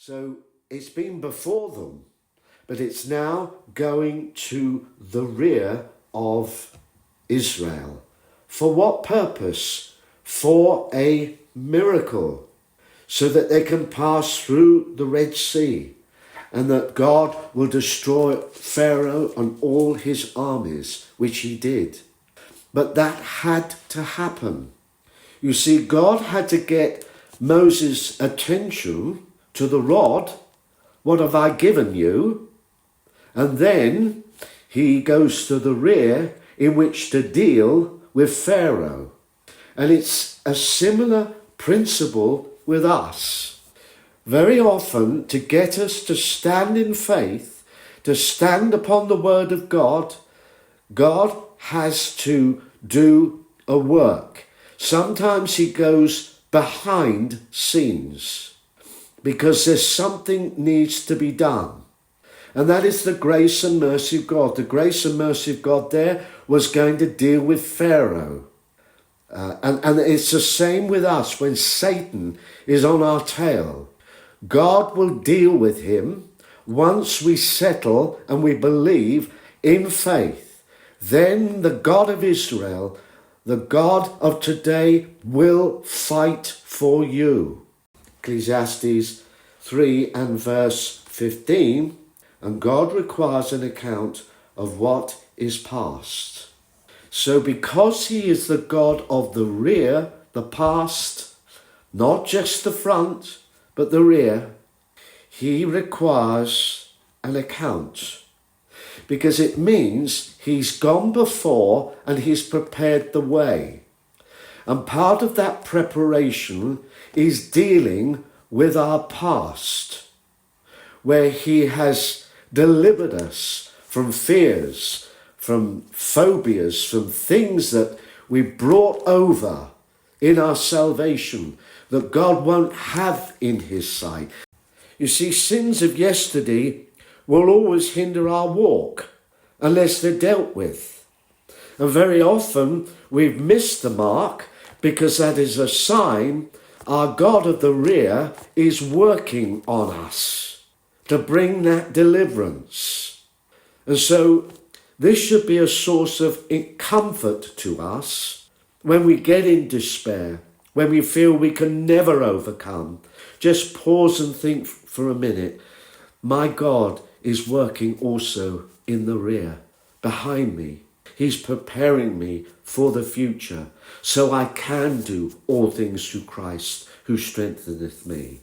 So it's been before them, but it's now going to the rear of Israel. For what purpose? For a miracle, so that they can pass through the Red Sea, and that God will destroy Pharaoh and all his armies, which he did. But that had to happen. You see, God had to get Moses' attention to the rod. What have I given you? And then he goes to the rear in which to deal with Pharaoh. And it's a similar principle with us. Very often, to get us to stand in faith, to stand upon the word of God, God has to do a work. Sometimes he goes behind scenes because there's something needs to be done. And that is the grace and mercy of God. The grace and mercy of God there was going to deal with Pharaoh. And it's the same with us when Satan is on our tail. God will deal with him once we settle and we believe in faith. Then the God of Israel, the God of today, will fight for you. Ecclesiastes 3 and verse 15, and God requires an account of what is past. So because he is the God of the rear, the past, not just the front, but the rear, he requires an account. Because it means he's gone before and he's prepared the way. And part of that preparation is dealing with our past, where he has delivered us from fears, from phobias, from things that we brought over in our salvation that God won't have in his sight. You see, sins of yesterday will always hinder our walk unless they're dealt with. And very often we've missed the mark because that is a sign our God of the rear is working on us to bring that deliverance. And so this should be a source of comfort to us when we get in despair, when we feel we can never overcome. Just pause and think for a minute. My God is working also in the rear, behind me. He's preparing me for the future, so I can do all things through Christ who strengtheneth me.